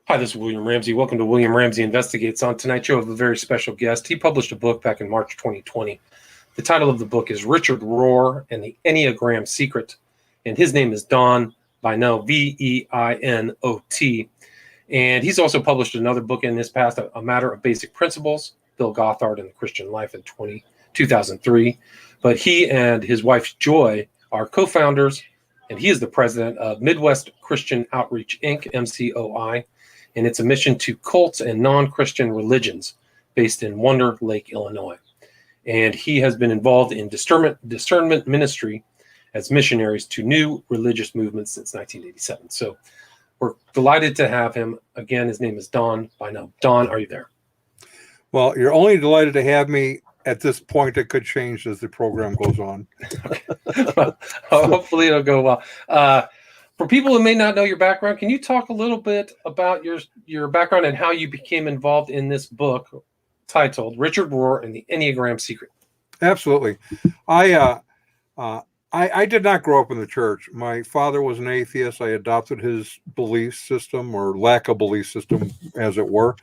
Hi, this is William Ramsey. Welcome to William Ramsey Investigates. On tonight's show, I have a very special guest. He published a book back in March 2020. The title of the book is Richard Rohr and the Enneagram Secret. And his name is Don Veinot, Veinot. And he's also published another book in his past, A Matter of Basic Principles, Bill Gothard and the Christian Life in 2003. But he and his wife, Joy, are co-founders, and he is the president of Midwest Christian Outreach, Inc., MCOI. And it's a mission to cults and non-Christian religions based in Wonder Lake, Illinois. And he has been involved in discernment ministry as missionaries to new religious movements since 1987. So we're delighted to have him. Again, his name is Don Veinot. Don, are you there? Well, you're only delighted to have me at this point. It could change as the program goes on. Well, hopefully it'll go well. For people who may not know your background, can you talk a little bit about your background and how you became involved in this book titled Richard Rohr and the Enneagram Secret? Absolutely. I did not grow up in the church. My father was an atheist. I adopted his belief system, or lack of belief system, as it were.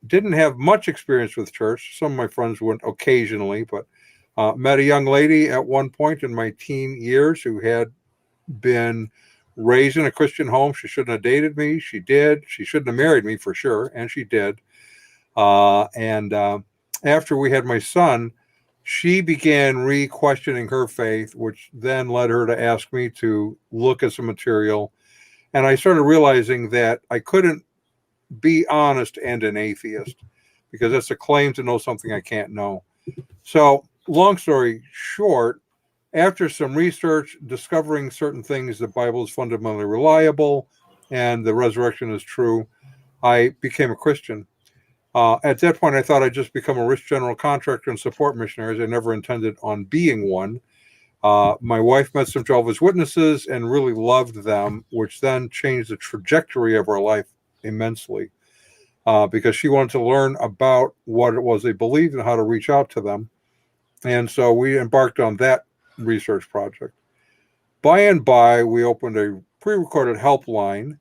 Didn't have much experience with church. Some of my friends went occasionally, but met a young lady at one point in my teen years who had been raised in a Christian home. She shouldn't have dated me. She did. She shouldn't have married me, for sure, and she did. And after we had my son, she began re-questioning her faith, which then led her to ask me to look at some material. And I started realizing that I couldn't be honest and an atheist, because that's a claim to know something I can't know. So, long story short, after some research, discovering certain things, the Bible is fundamentally reliable and the resurrection is true, I became a Christian. At that point, I thought I'd just become a rich general contractor and support missionaries. I never intended on being one. My wife met some Jehovah's Witnesses and really loved them, which then changed the trajectory of our life immensely, because she wanted to learn about what it was they believed and how to reach out to them. And so we embarked on that research project. By and by, we opened a pre-recorded helpline,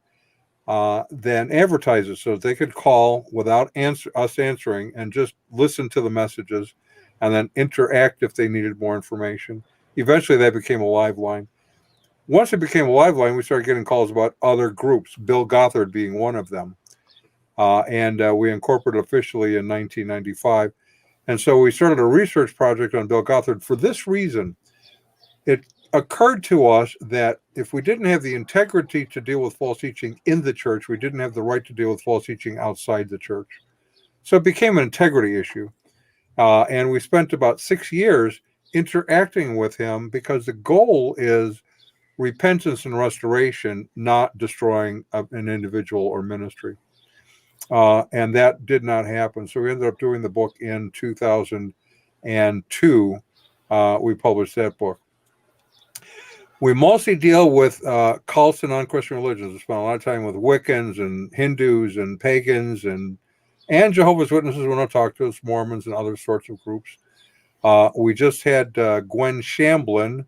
then advertised it so that they could call without us answering and just listen to the messages and then interact if they needed more information. Eventually, that became a live line. Once it became a live line, we started getting calls about other groups, Bill Gothard being one of them. And we incorporated officially in 1995. And so we started a research project on Bill Gothard for this reason. It occurred to us that if we didn't have the integrity to deal with false teaching in the church, we didn't have the right to deal with false teaching outside the church. So it became an integrity issue. And we spent about 6 years interacting with him, because the goal is repentance and restoration, not destroying an individual or ministry. And that did not happen. So we ended up doing the book in 2002. We published that book. We mostly deal with cults and non-Christian religions. We spent a lot of time with Wiccans and Hindus and pagans and Jehovah's Witnesses when I talk to us, Mormons and other sorts of groups. We just had Gwen Shamblin,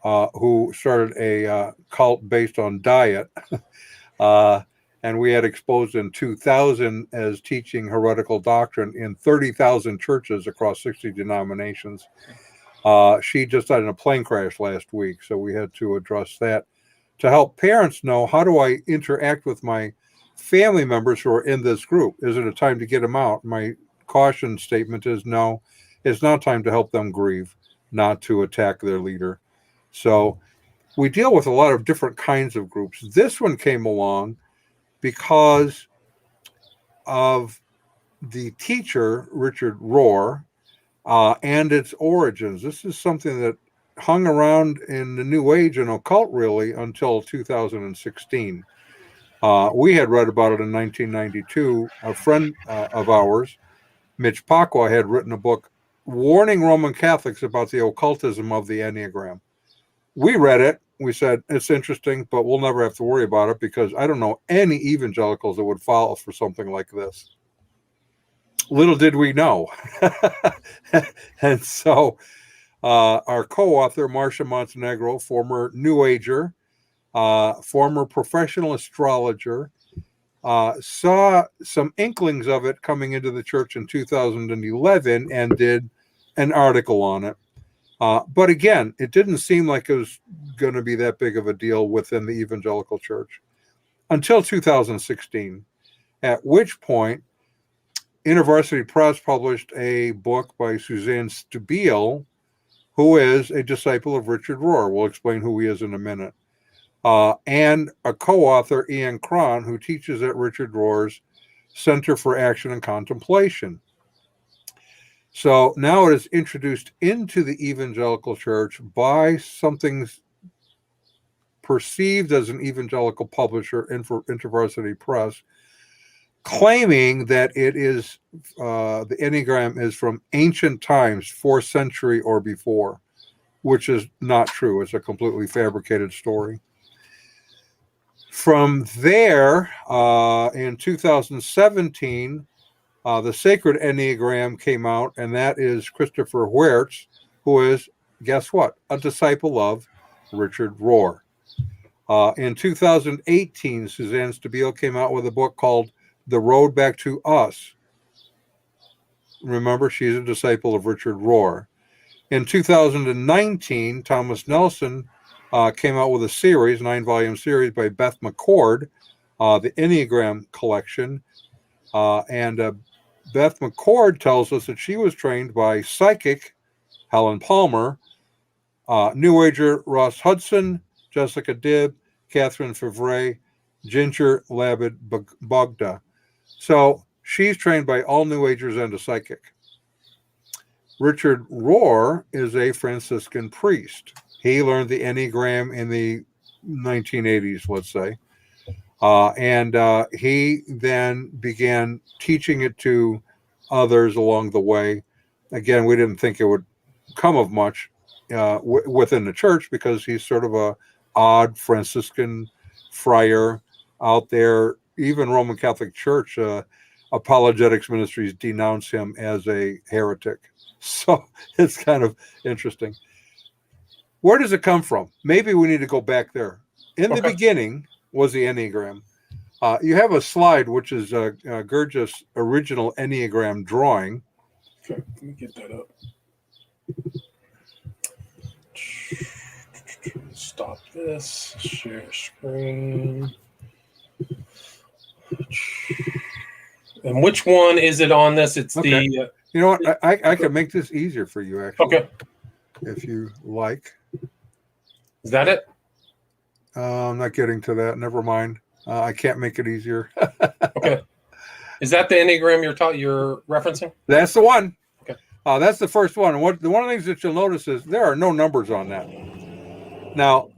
who started a cult based on diet. And we had exposed in 2000 as teaching heretical doctrine in 30,000 churches across 60 denominations. She just died in a plane crash last week, so we had to address that to help parents know, how do I interact with my family members who are in this group? Is it a time to get them out? My caution statement is no, it's not time to help them grieve, not to attack their leader. So we deal with a lot of different kinds of groups. This one came along because of the teacher, Richard Rohr, and its origins. This is something that hung around in the New Age and occult really until 2016. We had read about it in 1992. A friend of ours, Mitch Pacwa, had written a book warning Roman Catholics about the occultism of the Enneagram. We read it. We said, it's interesting, but we'll never have to worry about it, because I don't know any evangelicals that would fall for something like this. Little did we know. And so our co-author, Marcia Montenegro, former New Ager, former professional astrologer, saw some inklings of it coming into the church in 2011 and did an article on it. But again, it didn't seem like it was going to be that big of a deal within the evangelical church until 2016, at which point InterVarsity Press published a book by Suzanne Stabile, who is a disciple of Richard Rohr. We'll explain who he is in a minute. And a co-author, Ian Cron, who teaches at Richard Rohr's Center for Action and Contemplation. So now it is introduced into the evangelical church by something perceived as an evangelical publisher, InterVarsity Press, claiming that it is the Enneagram is from ancient times, 4th century or before, which is not true. It's a completely fabricated story. From there, in 2017, the Sacred Enneagram came out, and that is Christopher Huertz, who is, guess what, a disciple of Richard Rohr. In 2018, Suzanne Stabile came out with a book called The Road Back to Us. Remember, she's a disciple of Richard Rohr. In 2019, Thomas Nelson came out with a series, 9-volume series by Beth McCord, the Enneagram collection. And Beth McCord tells us that she was trained by psychic Helen Palmer, New Ager Ross Hudson, Jessica Dibb, Catherine Favre, Ginger Labid Bogda. So she's trained by all New Agers and a psychic. Richard Rohr is a Franciscan priest. He learned the Enneagram in the 1980s, let's say. And he then began teaching it to others along the way. Again, we didn't think it would come of much within the church because he's sort of a odd Franciscan friar out there. Even Roman Catholic Church apologetics ministries denounce him as a heretic. So it's kind of interesting. Where does it come from? Maybe we need to go back there. In the beginning was the Enneagram. You have a slide, which is Gurdjieff's original Enneagram drawing. Okay, let me get that up. Stop this. Share screen. And which one is it on this? It's okay. the... You know what? I can make this easier for you, actually. Okay. If you like. Is that it? I'm not getting to that. Never mind. I can't make it easier. Okay. Is that the Enneagram you're referencing? That's the one. Okay. That's the first one. And one of the things that you'll notice is there are no numbers on that. Now,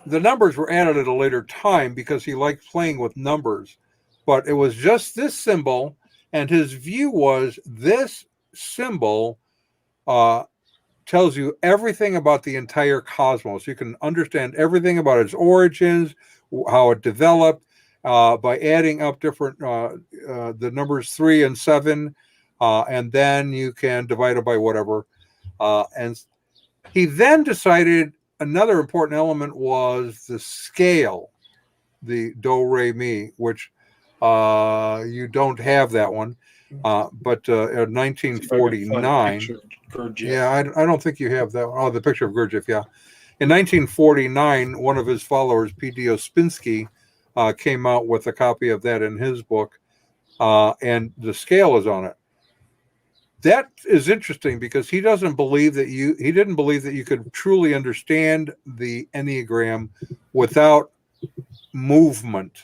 the numbers were added at a later time because he liked playing with numbers. But it was just this symbol, and his view was this symbol tells you everything about the entire cosmos. You can understand everything about its origins, how it developed, by adding up different the numbers 3 and 7, and then you can divide it by whatever. And he then decided another important element was the scale, the do, re, mi, which you don't have that one. But in 1949, yeah, I don't think you have that. Oh, the picture of Gurdjieff, yeah. In 1949, one of his followers, P.D. Ospinski, came out with a copy of that in his book, and the scale is on it. That is interesting because he didn't believe that you could truly understand the Enneagram without movement.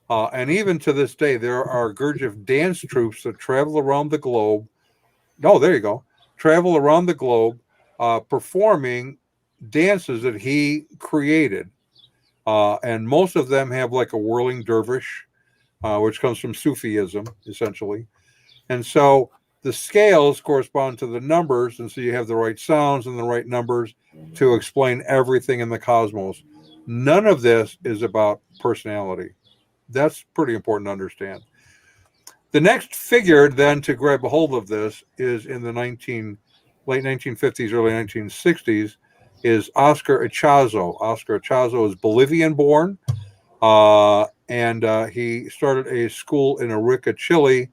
And even to this day, there are Gurdjieff dance troupes that travel around the globe. Oh, there you go. Travel around the globe, performing dances that he created. And most of them have like a whirling dervish, which comes from Sufism, essentially. And so the scales correspond to the numbers. And so you have the right sounds and the right numbers to explain everything in the cosmos. None of this is about personality. That's pretty important to understand. The next figure then to grab a hold of this is in the late 1950s, early 1960s, is Oscar Ichazo. Oscar Ichazo is Bolivian born, and he started a school in Arica, Chile,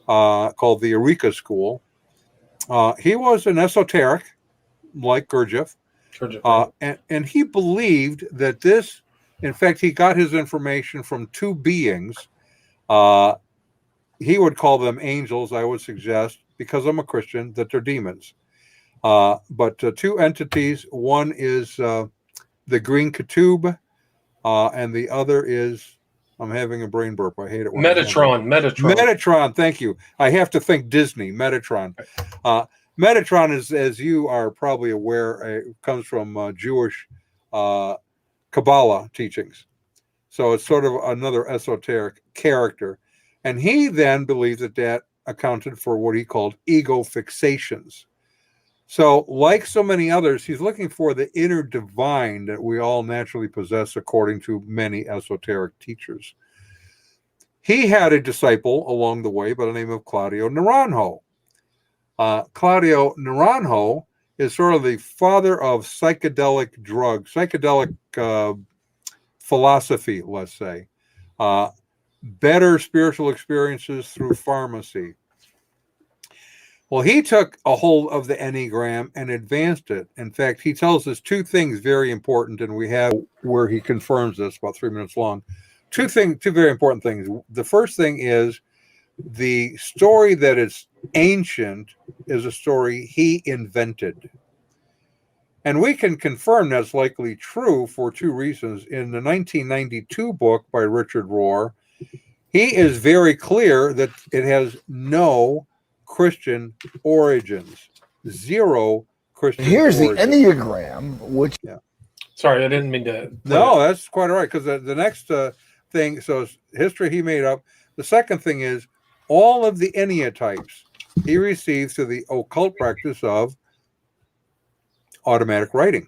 called the Eureka School. He was an esoteric, like Gurdjieff, and he believed that this, in fact, he got his information from two beings. He would call them angels, I would suggest, because I'm a Christian, that they're demons. But two entities, one is the green Ketub, and the other is, I'm having a brain burp. I hate it when Metatron. Metatron, thank you. I have to think Disney, Metatron. Metatron is, as you are probably aware, comes from Jewish Kabbalah teachings. So it's sort of another esoteric character. And he then believed that accounted for what he called ego fixations. So like so many others, he's looking for the inner divine that we all naturally possess, according to many esoteric teachers. He had a disciple along the way by the name of Claudio Naranjo. Claudio Naranjo is sort of the father of psychedelic philosophy, let's say. Better spiritual experiences through pharmacy. Well, he took a hold of the Enneagram and advanced it. In fact, he tells us two things very important, and we have where he confirms this, about 3 minutes long. Two very important things. The first thing is the story that is ancient is a story he invented. And we can confirm that's likely true for two reasons. In the 1992 book by Richard Rohr, he is very clear that it has no Christian origins. Zero Christian Here's origins. the Enneagram, which... Yeah. Sorry, I didn't mean to... No, that's quite all right, because the next thing, so it's history he made up. The second thing is all of the Enneatypes he received through the occult practice of automatic writing.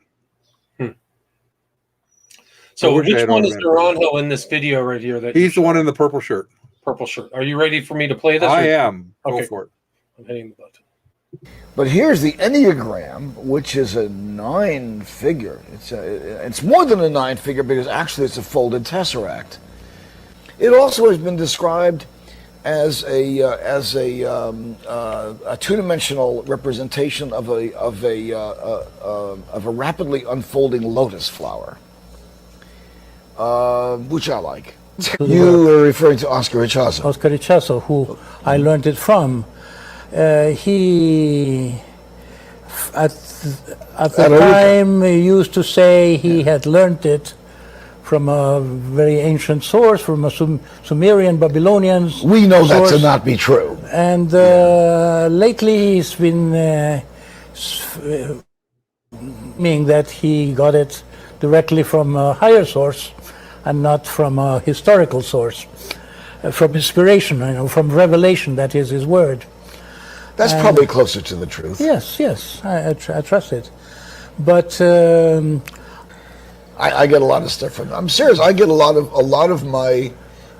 So which one is Naranjo in this video right here? He's the one in the purple shirt. Purple shirt. Are you ready for me to play this? I am. Okay. Go for it. I'm hitting the button. But here's the Enneagram, which is a 9-figure. It's more than a 9-figure because actually it's a folded tesseract. It also has been described as a two-dimensional representation of a rapidly unfolding lotus flower, which I like. You were referring to Oscar Ichazo. Oscar Ichazo, who I learned it from. He, at the time, used to say he had learned it from a very ancient source, from a Sumerian, Babylonians. We know that to not be true. And lately he's been meaning that he got it directly from a higher source and not from a historical source, from inspiration, from revelation, that is his word. That's probably closer to the truth. Yes, I trust it. But I get a lot of stuff from. I'm serious. I get a lot of my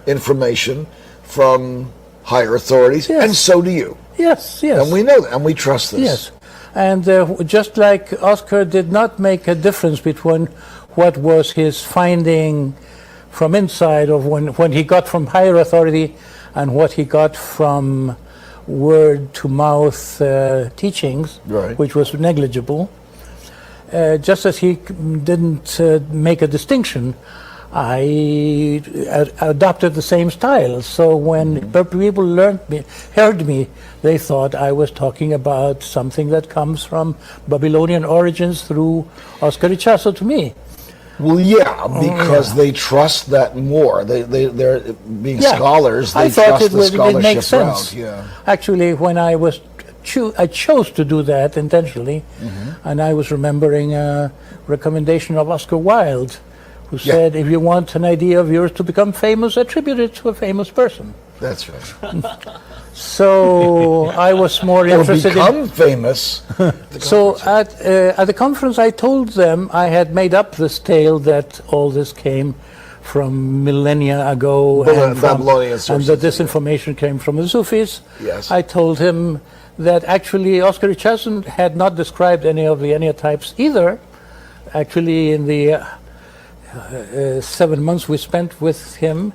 information from higher authorities, yes. And so do you. Yes. And we know that, and we trust this. Yes, and just like Oscar did not make a difference between what was his finding from inside of when he got from higher authority and what he got from word-to-mouth teachings, right. Which was negligible. Just as he didn't make a distinction, I adopted the same style. So when people heard me, they thought I was talking about something that comes from Babylonian origins through Oscar Ichazo to me. Well, yeah, because they trust that more. They're being scholars. They trust the scholarship makes sense. route. Yeah. Actually, when I chose to do that intentionally, and I was remembering a recommendation of Oscar Wilde, who said, "If you want an idea of yours to become famous, attribute it to a famous person." That's right. So I was more interested become famous. So at the conference, I told them I had made up this tale that all this came from millennia ago, and that this information came from the Sufis. Yes. I told him that actually Oscar Ichazo had not described any of the Enneatypes either. Actually, in the 7 months we spent with him,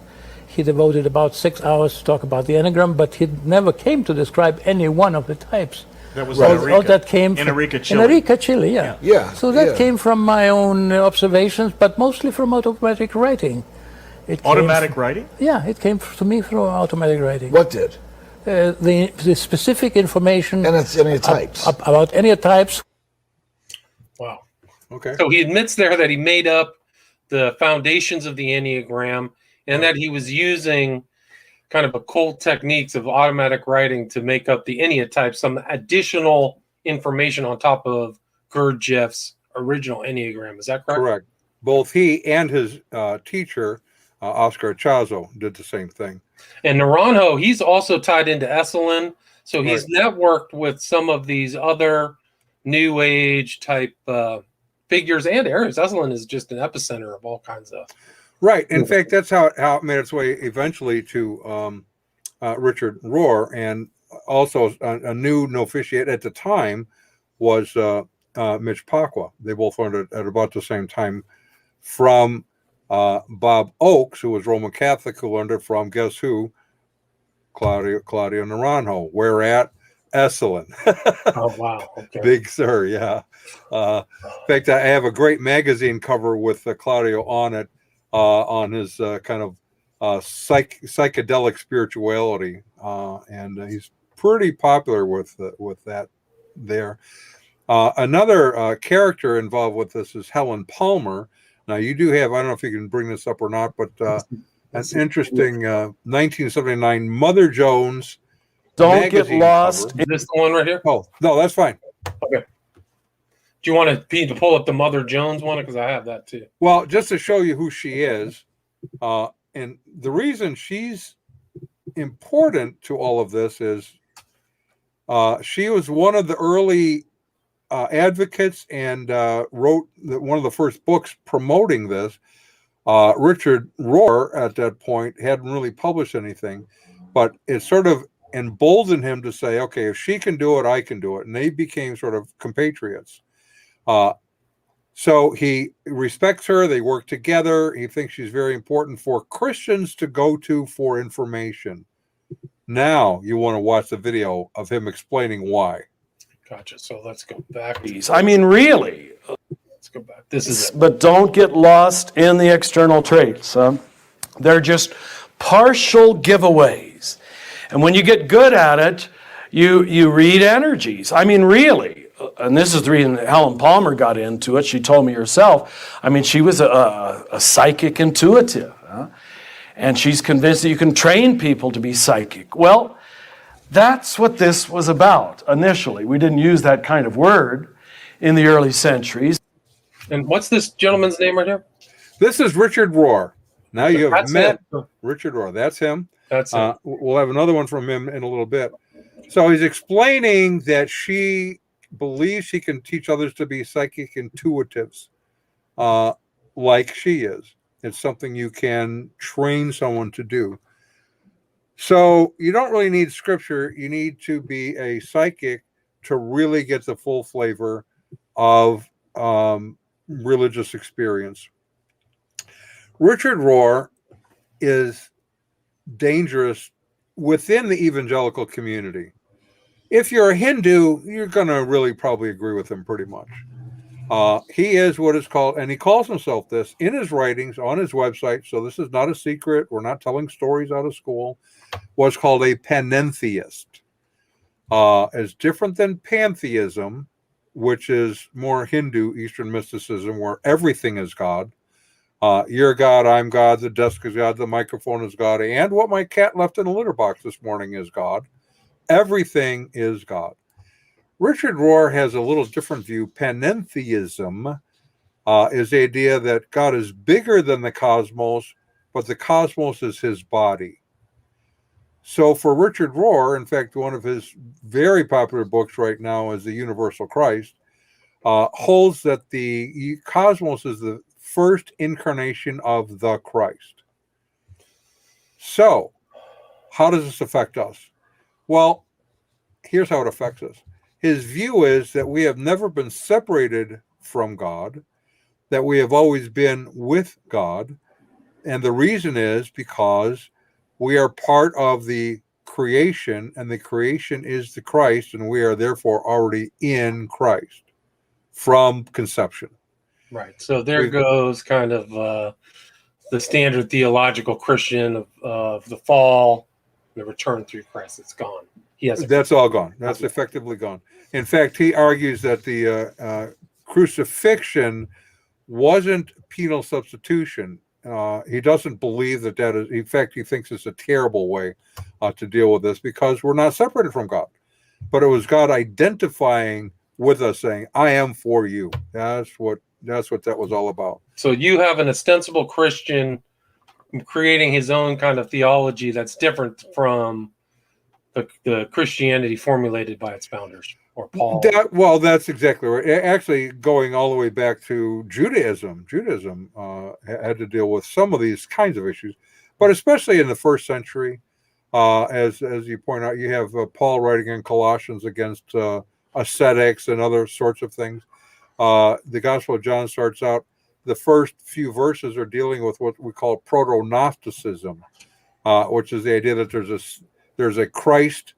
he devoted about 6 hours to talk about the Enneagram, but he never came to describe any one of the types. That was All that came from Enneagram, Chile, yeah. Yeah. So that yeah. came from my own observations, but mostly from automatic writing. Automatic writing? Yeah, it came to me through automatic writing. What did? The specific information And it's any types. about any types. Wow. Okay. So he admits there that he made up the foundations of the Enneagram and that he was using kind of occult techniques of automatic writing to make up the Enneatype, some additional information on top of Gurdjieff's original Enneagram. Is that correct? Correct. Both he and his teacher, Oscar Chazo, did the same thing. And Naranjo, he's also tied into Esalen. So he's networked with some of these other New Age type figures and areas. Esalen is just an epicenter of all kinds of. Right. In fact, that's how it made its way eventually to Richard Rohr, and also a new novitiate at the time was Mitch Pacwa. They both learned at about the same time from Bob Oakes, who was Roman Catholic, who learned it from, guess who? Claudio Naranjo. Where at? Esalen. Oh, wow. Okay. Big Sur, yeah. In fact, I have a great magazine cover with Claudio on it, on his kind of psychedelic spirituality, and he's pretty popular with that there. Another character involved with this is Helen Palmer. Now, you do have, I don't know if you can bring this up or not, but an interesting 1979 Mother Jones Don't get lost. Is this the one right here? Oh, no, that's fine. Okay. Do you want to pull up the Mother Jones one? Because I have that too. Well, just to show you who she is, and the reason she's important to all of this is she was one of the early advocates and wrote one of the first books promoting this. Richard Rohr at that point hadn't really published anything, but it sort of emboldened him to say, okay, if she can do it, I can do it. And they became sort of compatriots. So he respects her. They work together. He thinks she's very important for Christians to go to for information. Now you want to watch the video of him explaining why. Gotcha. So let's go back. I mean, really. Let's go back. This is it. But don't get lost in the external traits. They're just partial giveaways. And when you get good at it, you read energies. I mean, really. And this is the reason that Helen Palmer got into it. She told me herself. I mean, she was a psychic intuitive. And she's convinced that you can train people to be psychic. Well, that's what this was about initially. We didn't use that kind of word in the early centuries. And what's this gentleman's name right here? This is Richard Rohr. Now you have That's met it. Richard Rohr. That's him. That's it. We'll have another one from him in a little bit. So he's explaining that she believes she can teach others to be psychic intuitives, like she is. It's something you can train someone to do. So you don't really need scripture. You need to be a psychic to really get the full flavor of religious experience. Richard Rohr is dangerous within the evangelical community. If you're a Hindu, you're going to really probably agree with him pretty much. He is what is called, and he calls himself this in his writings on his website, so this is not a secret. We're not telling stories out of school. What's called a panentheist. Is different than pantheism, which is more Hindu Eastern mysticism, where everything is God. You're God, I'm God, the desk is God, the microphone is God, and what my cat left in the litter box this morning is God. Everything is God. Richard Rohr has a little different view. Panentheism is the idea that God is bigger than the cosmos, but the cosmos is his body. So for Richard Rohr, in fact, one of his very popular books right now is The Universal Christ, holds that the cosmos is the first incarnation of the Christ. So how does this affect us? Well, here's how it affects us. His view is that we have never been separated from God, that we have always been with God. And the reason is because We are part of the creation, and the creation is the Christ, and we are therefore already in Christ from conception. Right. So there goes kind of the standard theological Christian of the fall, the return through Christ. It's gone. That's all gone. That's effectively gone. In fact, he argues that the crucifixion wasn't penal substitution. He doesn't believe that is. In fact, he thinks it's a terrible way to deal with this because we're not separated from God. But it was God identifying with us, saying, "I am for you." That's what that was all about. So you have an ostensible Christian creating his own kind of theology that's different from the Christianity formulated by its founders, or Paul. That's exactly right. Actually, going all the way back to Judaism had to deal with some of these kinds of issues, but especially in the first century, as you point out, you have Paul writing in Colossians against ascetics and other sorts of things. The Gospel of John starts out, the first few verses are dealing with what we call proto-Gnosticism, which is the idea that there's a Christ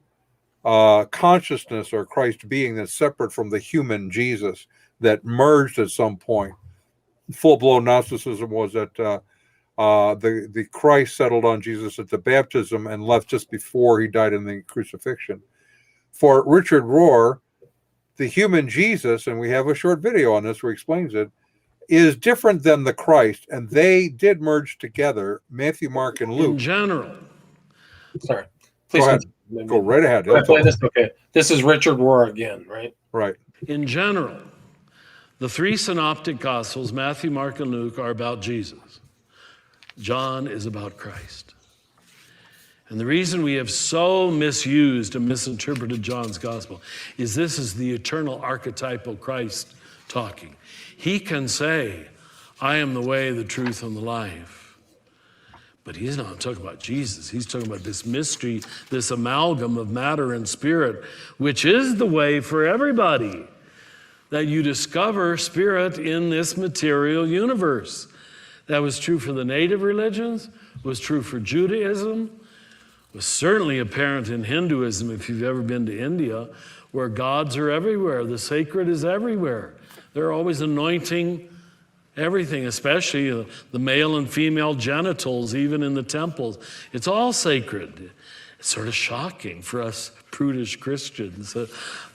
consciousness or Christ being that's separate from the human Jesus that merged at some point. Full-blown Gnosticism was that the Christ settled on Jesus at the baptism and left just before he died in the crucifixion. For Richard Rohr, the human Jesus, and we have a short video on this where he explains it, is different than the Christ, and they did merge together, Matthew, Mark, and Luke. In general. Sorry. Please go ahead. Go right ahead. This? Okay. This is Richard Rohr again, right? Right. In general, the three synoptic gospels, Matthew, Mark, and Luke, are about Jesus. John is about Christ. And the reason we have so misused and misinterpreted John's gospel is this is the eternal archetypal Christ talking. He can say, "I am the way, the truth, and the life." But he's not talking about Jesus. He's talking about this mystery, this amalgam of matter and spirit, which is the way for everybody, that you discover spirit in this material universe. That was true for the native religions, was true for Judaism, was certainly apparent in Hinduism, if you've ever been to India, where gods are everywhere. The sacred is everywhere. They're always anointing everything, especially the male and female genitals, even in the temples. It's all sacred. It's sort of shocking for us prudish Christians.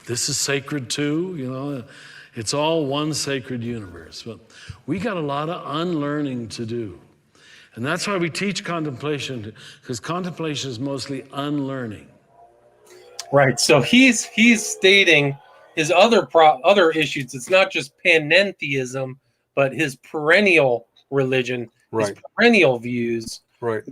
This is sacred too, It's all one sacred universe. But we got a lot of unlearning to do. And that's why we teach contemplation, because contemplation is mostly unlearning. Right. So he's stating his other issues. It's not just panentheism, but his perennial religion, his perennial views,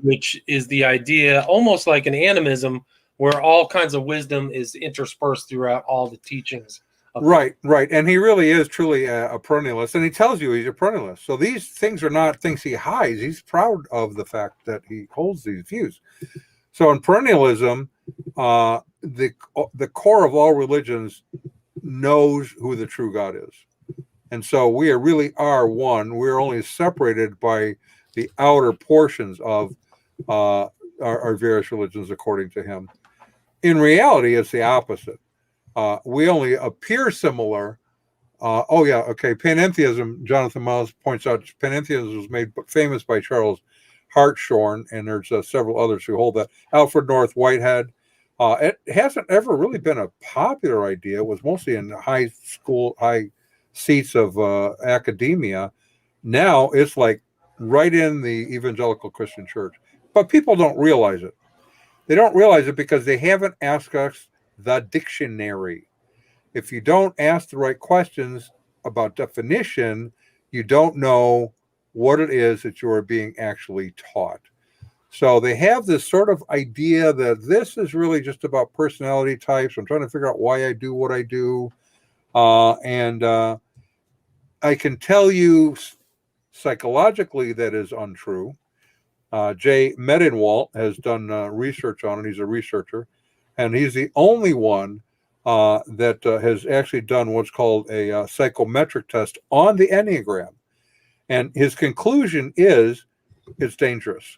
which is the idea, almost like an animism, where all kinds of wisdom is interspersed throughout all the teachings. Right. And he really is truly a perennialist, and he tells you he's a perennialist. So these things are not things he hides. He's proud of the fact that he holds these views. So in perennialism, the core of all religions knows who the true God is. And so we really are one. We're only separated by the outer portions of our various religions, according to him. In reality, it's the opposite. We only appear similar. Panentheism, Jonathan Miles points out, panentheism was made famous by Charles Hartshorne, and there's several others who hold that. Alfred North Whitehead. It hasn't ever really been a popular idea. It was mostly in high seats of academia. Now it's like right in the evangelical Christian church. But people don't realize it. They don't realize it because they haven't asked us the dictionary. If you don't ask the right questions about definition, you don't know what it is that you are being actually taught. So they have this sort of idea that this is really just about personality types. I'm trying to figure out why I do what I do. And I can tell you psychologically that is untrue. Jay Medenwalt has done research on it. He's a researcher. And he's the only one that has actually done what's called a psychometric test on the Enneagram. And his conclusion is it's dangerous.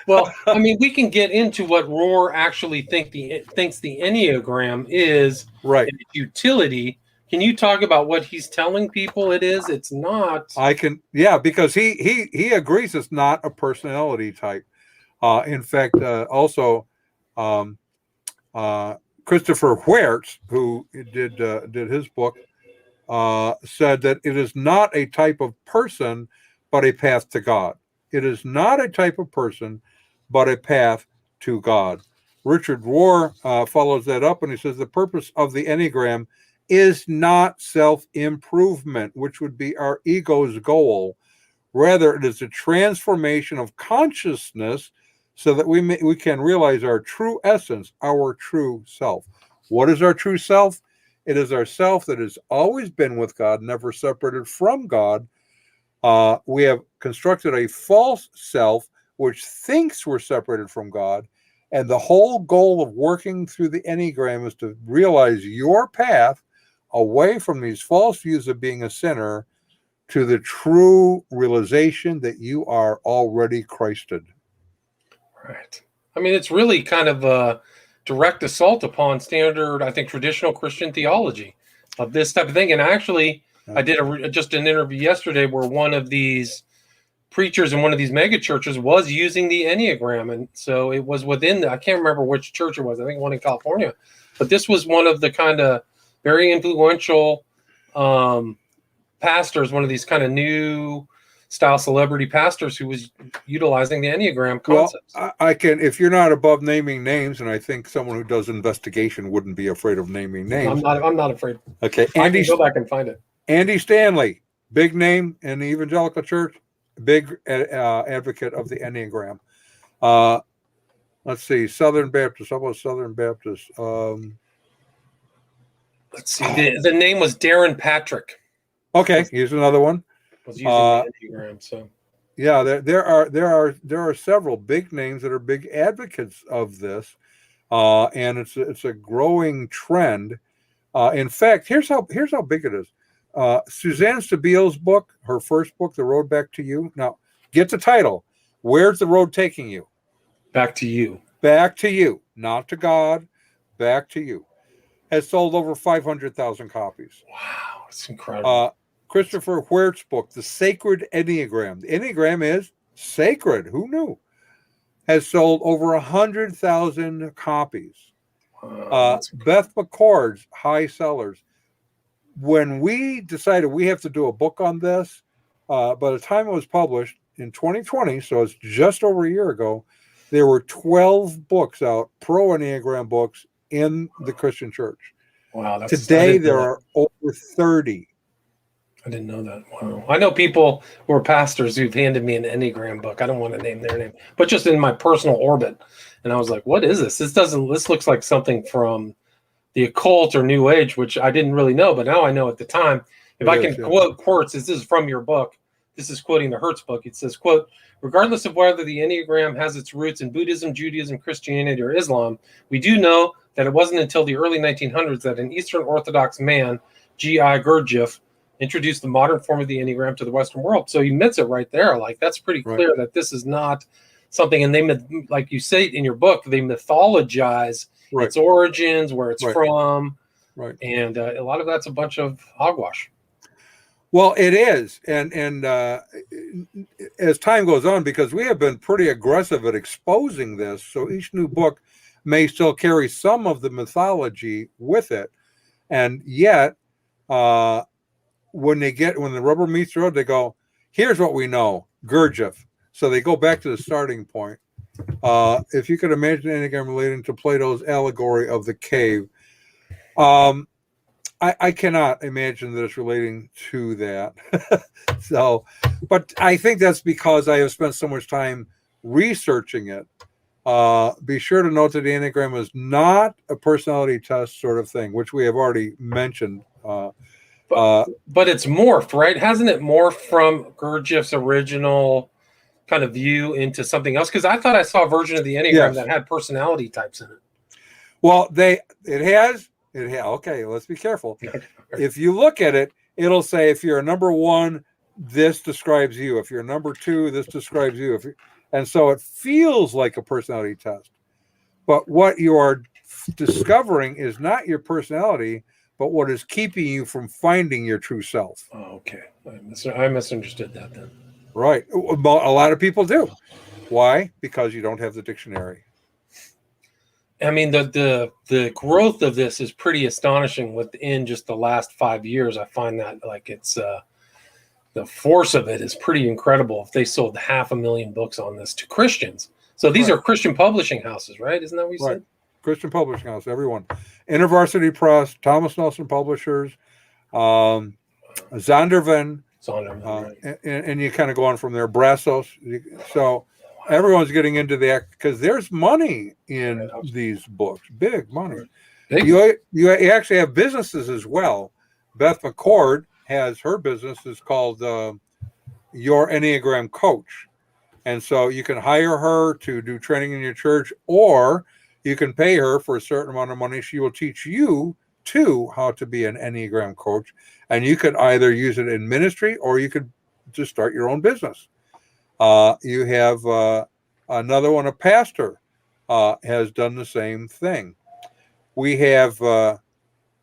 Well, I mean, we can get into what Rohr actually thinks the Enneagram is, Right. and its utility. Can you talk about what he's telling people it is? It's not. I can, yeah, because he agrees it's not a personality type. In fact, also, Christopher Huertz, who did his book, said that it is not a type of person, but a path to God. It is not a type of person, but a path to God. Richard Rohr follows that up, and he says the purpose of the Enneagram is not self-improvement, which would be our ego's goal. Rather, it is a transformation of consciousness so that we can realize our true essence, our true self. What is our true self? It is our self that has always been with God, never separated from God. We have constructed a false self which thinks we're separated from God. And the whole goal of working through the Enneagram is to realize your path away from these false views of being a sinner to the true realization that you are already Christed. Right. I mean, it's really kind of a direct assault upon standard, I think, traditional Christian theology of this type of thing. And actually, I did just an interview yesterday where one of these preachers in one of these mega churches was using the Enneagram. And so it was within I can't remember which church it was. I think one in California. But this was one of the kind of very influential pastors, one of these kind of new style celebrity pastors who was utilizing the Enneagram concepts. Well, I can, if you're not above naming names, and I think someone who does investigation wouldn't be afraid of naming names. I'm not afraid. Okay, I can go back and find it. Andy Stanley, big name in the evangelical church, big advocate of the Enneagram. Let's see, Southern Baptist. How about Southern Baptist? Let's see. The name was Darren Patrick. Okay, here's another one. Was using the Enneagram. So yeah, there are several big names that are big advocates of this, and it's a growing trend. In fact, here's how big it is. Suzanne Stabile's book, her first book, The Road Back to You. Now, get the title. Where's the road taking you? Back to you. Back to you, not to God. Back to you. Has sold over 500,000 copies. Wow, it's incredible. Christopher Huert's book, The Sacred Enneagram. The Enneagram is sacred. Who knew? Has sold over 100,000 copies. Wow, Beth McCord's high sellers. When we decided we have to do a book on this, by the time it was published in 2020, so it's just over a year ago, there were 12 books out, pro Enneagram books, in the Christian church. Wow. Today, there are over 30. I didn't know that. Wow. I know people who are pastors who've handed me an Enneagram book. I don't want to name their name, but just in my personal orbit. And I was like, what is this? This looks like something from the occult or New Age, which I didn't really know, but now I know at the time. If I can quote Hertz, this is from your book. This is quoting the Hertz book. It says, quote, regardless of whether the Enneagram has its roots in Buddhism, Judaism, Christianity, or Islam, we do know that it wasn't until the early 1900s that an Eastern Orthodox man, G.I. Gurdjieff, introduced the modern form of the Enneagram to the Western world. So he admits it right there. Like, that's pretty clear that this is not something, and they, like you say in your book, they mythologize its origins, where it's from, and a lot of that's a bunch of hogwash. Well, it is, and as time goes on, because we have been pretty aggressive at exposing this, so each new book may still carry some of the mythology with it, and yet when the rubber meets the road, they go, here's what we know, Gurdjieff. So they go back to the starting point. If you could imagine Enneagram relating to Plato's allegory of the cave, I cannot imagine that it's relating to that. So, but I think that's because I have spent so much time researching it. Be sure to note that the Enneagram is not a personality test sort of thing, which we have already mentioned. But it's morphed, right? Hasn't it morphed from Gurdjieff's original kind of view into something else? Because I thought I saw a version of the Enneagram that had personality types in it. Well, it has. Okay, let's be careful. If you look at it, it'll say if you're a number 1, this describes you. If you're a number 2, this describes you. And so it feels like a personality test. But what you are discovering is not your personality, but what is keeping you from finding your true self. Oh, okay. I misunderstood that then. Right. A lot of people do. Why? Because you don't have the dictionary. I mean, the growth of this is pretty astonishing within just the last 5 years. I find that like it's the force of it is pretty incredible. If they sold 500,000 books on this to Christians, so these are Christian publishing houses, right? Isn't that what you said? Christian publishing house, everyone. InterVarsity Press, Thomas Nelson Publishers, Zondervan, Right. and you kind of go on from there. Brassos. So everyone's getting into that because there's money in these books, big money. Big. You actually have businesses as well. Beth McCord has her business is called Your Enneagram Coach. And so you can hire her to do training in your church, or you can pay her for a certain amount of money. She will teach you too how to be an Enneagram coach. And you could either use it in ministry or you could just start your own business. You have another one, a pastor has done the same thing. We have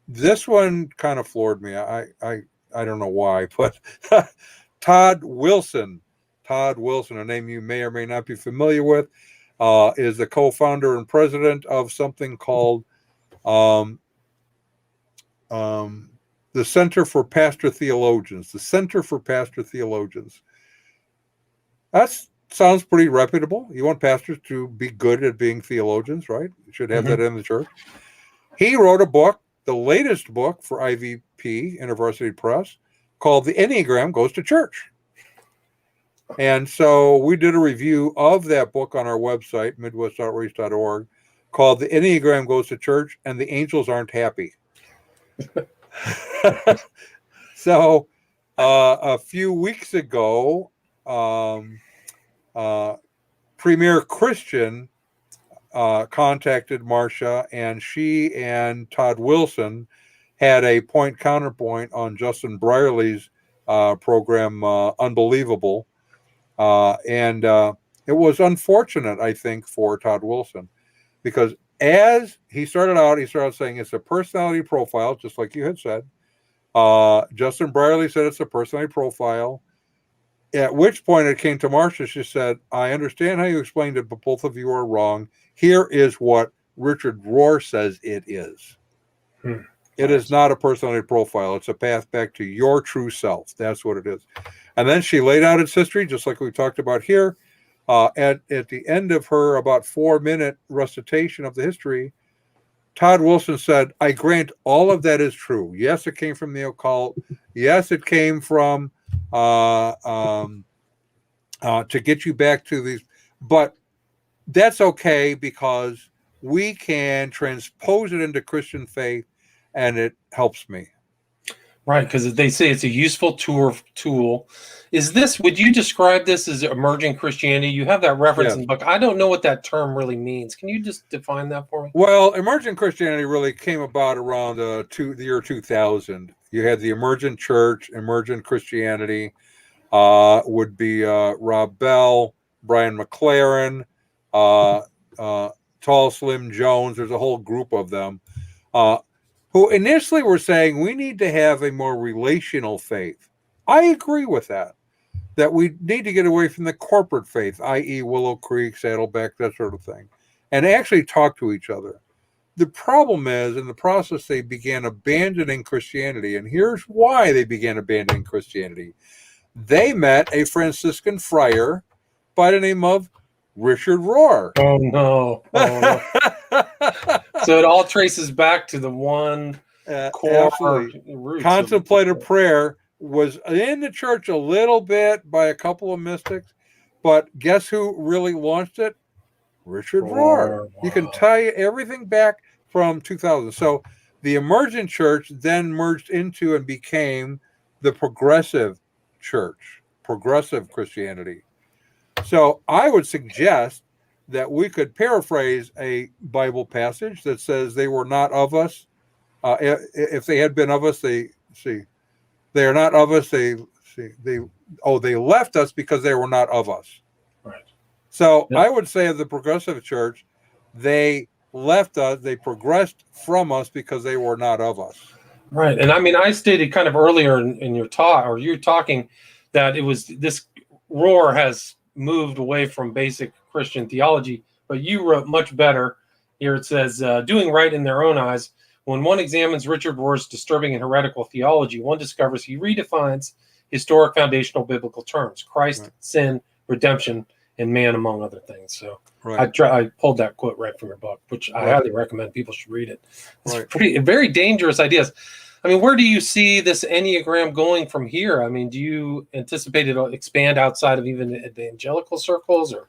this one kind of floored me. I don't know why, but Todd Wilson, a name you may or may not be familiar with, is the co-founder and president of something called the Center for Pastor Theologians. The Center for Pastor Theologians. That sounds pretty reputable. You want pastors to be good at being theologians, right? You should have that in the church. He wrote a book, the latest book for IVP, InterVarsity Press, called The Enneagram Goes to Church. And so we did a review of that book on our website, midwestoutreach.org, called The Enneagram Goes to Church and the Angels Aren't Happy. So a few weeks ago, Premier Christian contacted Marcia, and she and Todd Wilson had a point counterpoint on Justin Brierley's program, Unbelievable. And it was unfortunate, I think, for Todd Wilson, because as he started saying it's a personality profile, just like you had said. Justin Brierley said it's a personality profile. At which point it came to Marcia. She said, I understand how you explained it, but both of you are wrong. Here is what Richard Rohr says it is. It is not a personality profile. It's a path back to your true self. That's what it is. And then she laid out its history, just like we talked about here. At the end of her about 4-minute recitation of the history, Todd Wilson said, I grant all of that is true. Yes, it came from the occult. Yes, it came from to get you back to these. But that's okay because we can transpose it into Christian faith and it helps me. Right, because they say it's a useful tool. Is this, would you describe this as emerging Christianity? You have that reference in the book. I don't know what that term really means. Can you just define that for me? Well, emerging Christianity really came about around the year 2000. You had the emergent church, emergent Christianity, would be Rob Bell, Brian McLaren, Tall Slim Jones. There's a whole group of them. Who initially were saying we need to have a more relational faith. I agree with that we need to get away from the corporate faith, i.e. Willow Creek, Saddleback, that sort of thing, and actually talk to each other. The problem is, in the process, they began abandoning Christianity, and here's why they began abandoning Christianity. They met a Franciscan friar by the name of Richard Rohr. Oh, no. So it all traces back to the one core roots. Contemplative prayer was in the church a little bit by a couple of mystics, but guess who really launched it? Richard Rohr. Wow. You can tie everything back from 2000. So the emergent church then merged into and became the progressive church, progressive Christianity. So I would suggest that we could paraphrase a Bible passage that says they were not of us. If they had been of us, they are not of us. They left us because they were not of us. Right. So Yep. I would say of the progressive church, they left us, they progressed from us because they were not of us. Right. And I mean, I stated kind of earlier in your talk, or you talking, that it was this Rohr has moved away from basic Christian theology, but you wrote much better. Here it says, doing right in their own eyes. When one examines Richard Rohr's disturbing and heretical theology, one discovers he redefines historic foundational biblical terms: Christ, Right. sin, redemption, and man, among other things. So Right. I pulled that quote right from your book, which I Right. highly recommend people should read it. It's Right. pretty very dangerous ideas. I mean, where do you see this Enneagram going from here? I mean, do you anticipate it'll expand outside of even evangelical circles, or?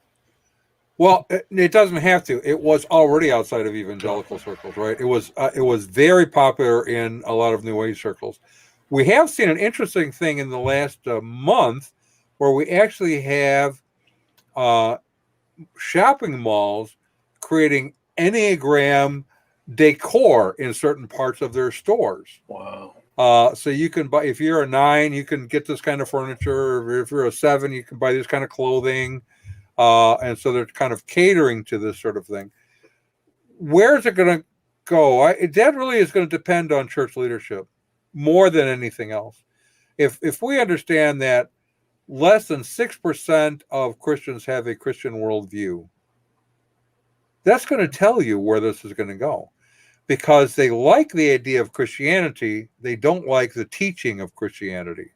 Well, it doesn't have to. It was already outside of evangelical circles, right? It was very popular in a lot of New Age circles. We have seen an interesting thing in the last month where we actually have shopping malls creating Enneagram decor in certain parts of their stores. Wow. So you can buy, if you're a 9, you can get this kind of furniture. Or if you're a 7, you can buy this kind of clothing. And so they're kind of catering to this sort of thing. Where's it going to go? That really is going to depend on church leadership more than anything else. If we understand that less than 6% of Christians have a Christian worldview, that's going to tell you where this is going to go, because they like the idea of Christianity. They don't like the teaching of Christianity.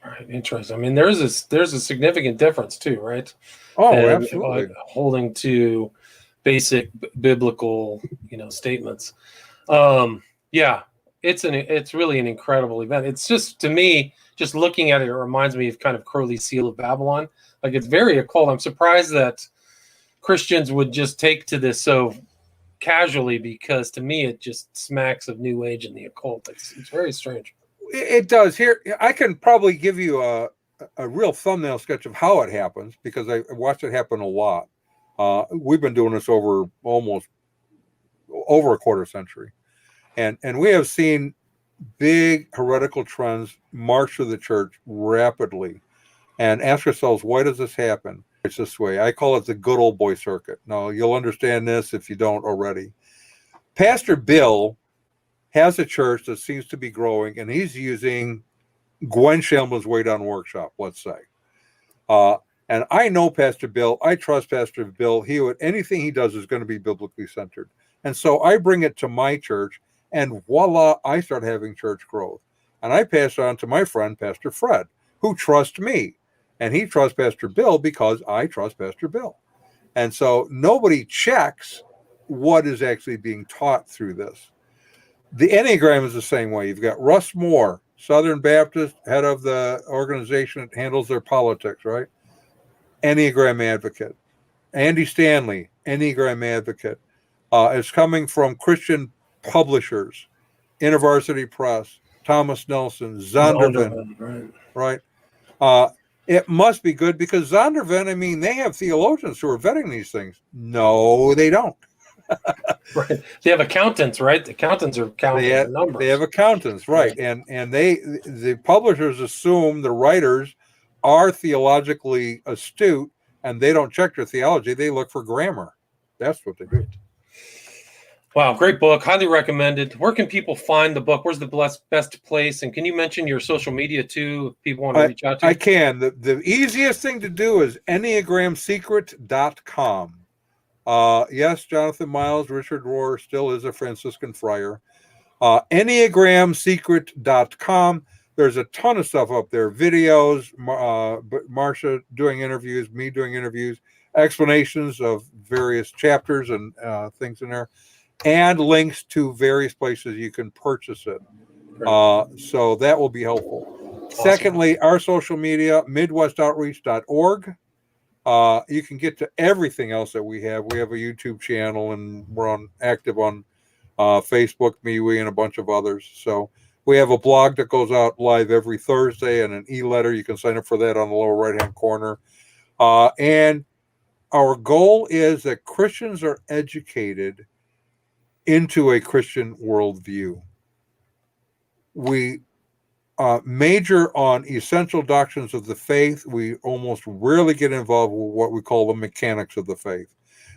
Right. Interesting. I mean, there's a significant difference too, right? Oh, And, absolutely. holding to basic biblical, statements. Yeah, it's really an incredible event. It's just, to me, just looking at it, it reminds me of kind of Crowley's Seal of Babylon. Like, it's very occult. I'm surprised that Christians would just take to this so casually, because to me it just smacks of New Age and the occult. It's very strange. It does. Here, I can probably give you a real thumbnail sketch of how it happens, because I watched it happen a lot. We've been doing this over a quarter century, and we have seen big heretical trends march through the church rapidly, and ask ourselves, why does this happen? It's this way. I call it the good old boy circuit. Now, you'll understand this if you don't already. Pastor Bill has a church that seems to be growing, and he's using Gwen Shelman's Way Down workshop, let's say. And I know Pastor Bill. I trust Pastor Bill. Anything he does is going to be biblically centered. And so I bring it to my church, and voila, I start having church growth. And I pass it on to my friend, Pastor Fred, who trusts me. And he trusts Pastor Bill because I trust Pastor Bill. And so nobody checks what is actually being taught through this. The Enneagram is the same way. You've got Russ Moore, Southern Baptist, head of the organization that handles their politics, right? Enneagram advocate. Andy Stanley, Enneagram advocate. It's coming from Christian publishers, InterVarsity Press, Thomas Nelson, Zondervan, right? It must be good, because Zondervan, I mean, they have theologians who are vetting these things. No, they don't. Right. They have accountants, right? The accountants are counting the numbers. They have accountants, right? And the publishers assume the writers are theologically astute, and they don't check their theology. They look for grammar. That's what they do. Wow, great book. Highly recommended. Where can people find the book? Where's the best place? And can you mention your social media too, if people want to reach out to you? I can. The easiest thing to do is enneagramsecret.com. Yes, Jonathan Miles, Richard Rohr still is a Franciscan friar. Enneagramsecret.com. There's a ton of stuff up there. Videos, Marcia doing interviews, me doing interviews, explanations of various chapters and things in there, and links to various places you can purchase it. So that will be helpful. Awesome. Secondly, our social media, midwestoutreach.org. You can get to everything else that we have. We have a YouTube channel, and we're active on Facebook, MeWe, and a bunch of others. So we have a blog that goes out live every Thursday, and an e-letter. You can sign up for that on the lower right-hand corner. And our goal is that Christians are educated into a Christian worldview. major on essential doctrines of the faith. We almost rarely get involved with what we call the mechanics of the faith.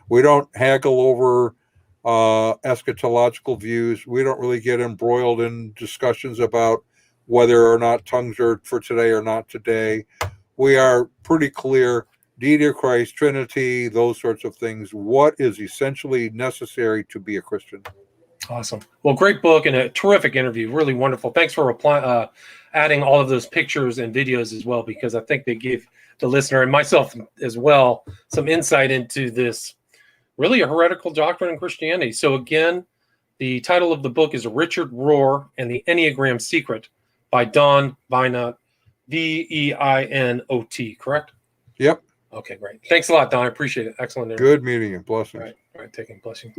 We don't haggle over eschatological views. We don't really get embroiled in discussions about whether or not tongues are for today or not today. We are pretty clear: deity of Christ, Trinity, those sorts of things. What is essentially necessary to be a Christian? Awesome. Well, great book and a terrific interview. Really wonderful. Thanks for adding all of those pictures and videos as well, because I think they give the listener and myself as well some insight into this really a heretical doctrine in Christianity. So again, the title of the book is Richard Rohr and the Enneagram Secret by Don Veinot, Veinot, correct? Yep. Okay, great. Thanks a lot, Don. I appreciate it. Excellent interview. Good meeting you. Blessings. All right, taking blessing.